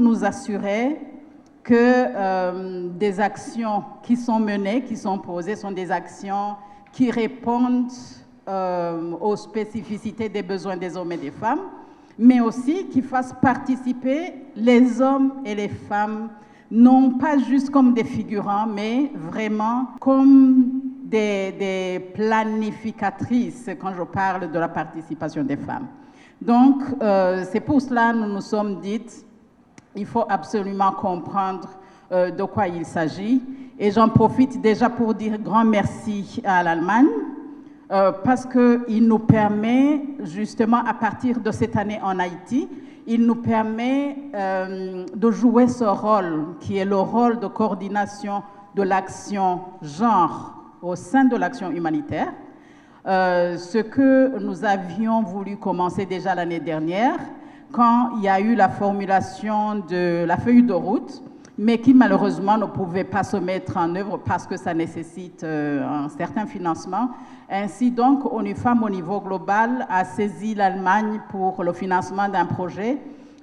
nous assurer que des actions qui sont menées, qui sont posées, sont des actions qui répondent aux spécificités des besoins des hommes et des femmes, mais aussi qui fassent participer les hommes et les femmes, non pas juste comme des figurants, mais vraiment comme des planificatrices quand je parle de la participation des femmes. Donc, c'est pour cela que nous nous sommes dites, il faut absolument comprendre de quoi il s'agit. Et j'en profite déjà pour dire grand merci à l'Allemagne, parce qu'il nous permet, justement, à partir de cette année en Haïti, il nous permet de jouer ce rôle, qui est le rôle de coordination de l'action genre au sein de l'action humanitaire, ce que nous avions voulu commencer déjà l'année dernière, quand il y a eu la formulation de la feuille de route, mais qui malheureusement ne pouvait pas se mettre en œuvre parce que ça nécessite un certain financement. Ainsi donc, ONU Femmes au niveau global a saisi l'Allemagne pour le financement d'un projet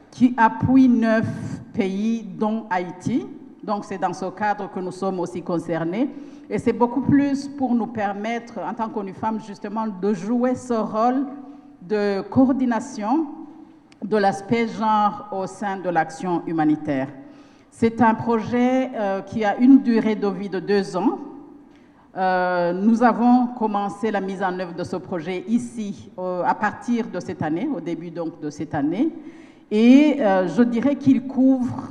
qui appuie 9 pays, dont Haïti. Donc c'est dans ce cadre que nous sommes aussi concernés. Et c'est beaucoup plus pour nous permettre, en tant qu'ONU Femmes, justement, de jouer ce rôle de coordination de l'aspect genre au sein de l'action humanitaire. C'est un projet qui a une durée de vie de 2 ans. Nous avons commencé la mise en œuvre de ce projet ici à partir de cette année, au début donc de cette année. Et je dirais qu'il couvre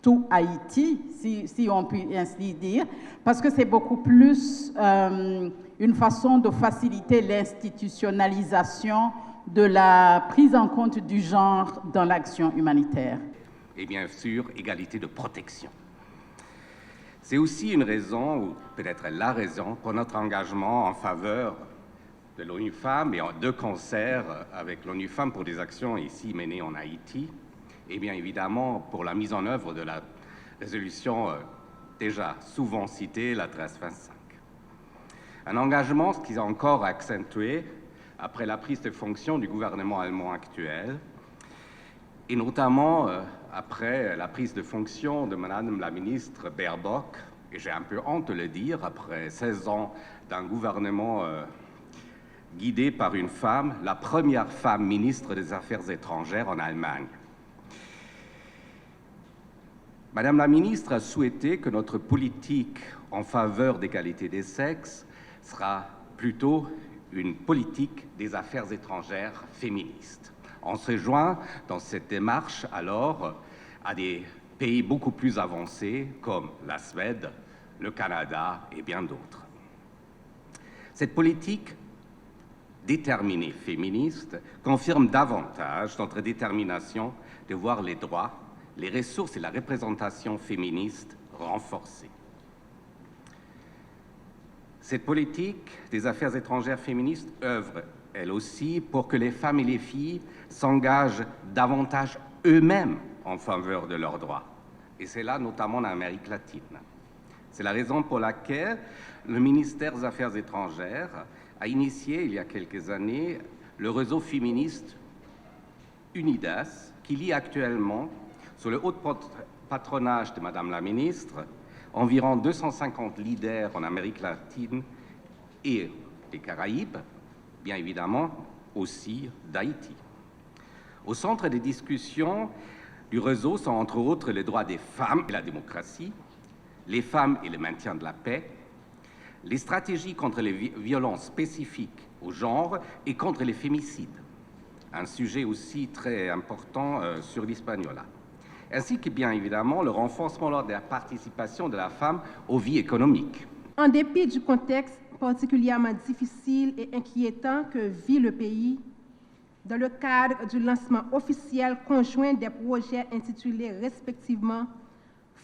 tout Haïti, si on peut ainsi dire, parce que c'est beaucoup plus une façon de faciliter l'institutionnalisation de la prise en compte du genre dans l'action humanitaire. Et bien sûr, égalité de protection. C'est aussi une raison, ou peut-être la raison, pour notre engagement en faveur de l'ONU Femmes et de concert avec l'ONU Femmes pour des actions ici menées en Haïti, et bien évidemment pour la mise en œuvre de la résolution déjà souvent citée, la 1325. Un engagement qui est encore accentué après la prise de fonction du gouvernement allemand actuel, et notamment après la prise de fonction de Madame la ministre Baerbock, et j'ai un peu honte de le dire, après 16 ans d'un gouvernement guidé par une femme, la première femme ministre des Affaires étrangères en Allemagne. Madame la ministre a souhaité que notre politique en faveur d'égalité des sexes sera plutôt une politique des affaires étrangères féministes. On se joint dans cette démarche alors à des pays beaucoup plus avancés comme la Suède, le Canada et bien d'autres. Cette politique déterminée féministe confirme davantage notre détermination de voir les droits, les ressources et la représentation féministe renforcées. Cette politique des affaires étrangères féministes œuvre, elle aussi, pour que les femmes et les filles s'engagent davantage eux-mêmes en faveur de leurs droits. Et c'est là notamment en Amérique latine. C'est la raison pour laquelle le ministère des Affaires étrangères a initié, il y a quelques années, le réseau féministe UNIDAS, qui lie actuellement, sous le haut patronage de Madame la ministre, environ 250 leaders en Amérique latine et les Caraïbes, bien évidemment aussi d'Haïti. Au centre des discussions du réseau sont entre autres les droits des femmes et la démocratie, les femmes et le maintien de la paix, les stratégies contre les violences spécifiques au genre et contre les fémicides, un sujet aussi très important sur l'Hispaniola, ainsi que bien évidemment le renforcement de la participation de la femme aux vies économiques. En dépit du contexte particulièrement difficile et inquiétant que vit le pays, dans le cadre du lancement officiel conjoint des projets intitulés respectivement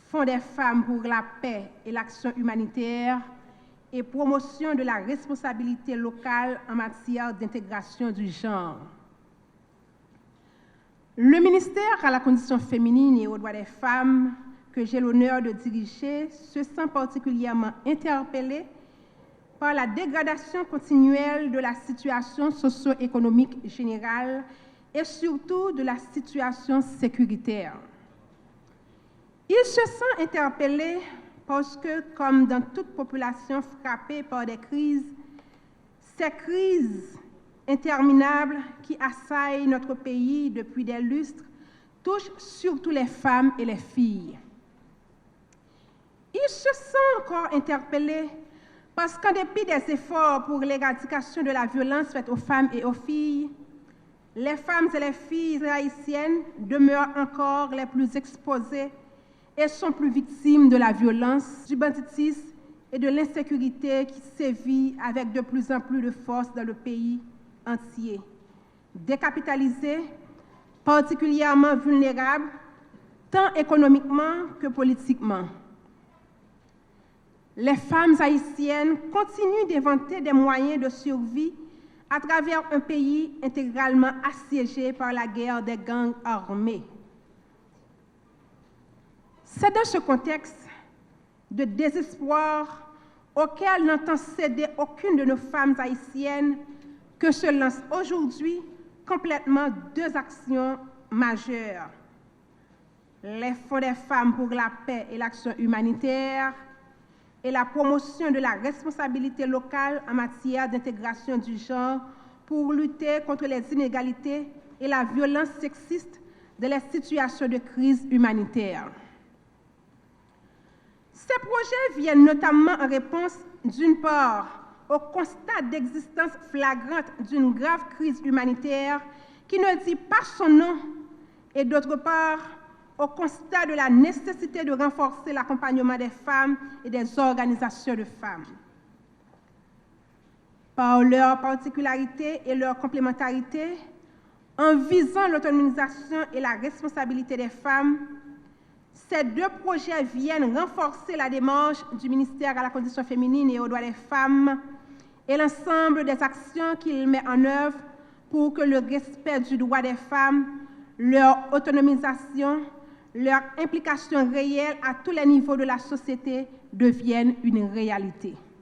Fonds des femmes pour la paix et l'action humanitaire et promotion de la responsabilité locale en matière d'intégration du genre. Le ministère à la condition féminine et aux droits des femmes, que j'ai l'honneur de diriger, se sent particulièrement interpellé par la dégradation continuelle de la situation socio-économique générale et surtout de la situation sécuritaire. Il se sent interpellé parce que, comme dans toute population frappée par des crises, ces crises interminables qui assaillent notre pays depuis des lustres touchent surtout les femmes et les filles. Il se sent encore interpellé parce qu'en dépit des efforts pour l'éradication de la violence faite aux femmes et aux filles, les femmes et les filles haïtiennes demeurent encore les plus exposées et sont plus victimes de la violence, du banditisme et de l'insécurité qui sévit avec de plus en plus de force dans le pays entier. Décapitalisées, particulièrement vulnérables, tant économiquement que politiquement. Les femmes haïtiennes continuent d'inventer des moyens de survie à travers un pays intégralement assiégé par la guerre des gangs armés. C'est dans ce contexte de désespoir auquel n'entend céder aucune de nos femmes haïtiennes que se lancent aujourd'hui complètement deux actions majeures. Les Fonds des femmes pour la paix et l'action humanitaire et la promotion de la responsabilité locale en matière d'intégration du genre pour lutter contre les inégalités et la violence sexiste dans les situations de crise humanitaire. Ces projets viennent notamment en réponse, d'une part, au constat d'existence flagrante d'une grave crise humanitaire qui ne dit pas son nom, et d'autre part, au constat de la nécessité de renforcer l'accompagnement des femmes et des organisations de femmes. Par leur particularité et leur complémentarité, en visant l'autonomisation et la responsabilité des femmes, ces deux projets viennent renforcer la démarche du ministère à la condition féminine et aux droits des femmes et l'ensemble des actions qu'il met en œuvre pour que le respect du droit des femmes, leur autonomisation, leur implication réelle à tous les niveaux de la société deviennent une réalité.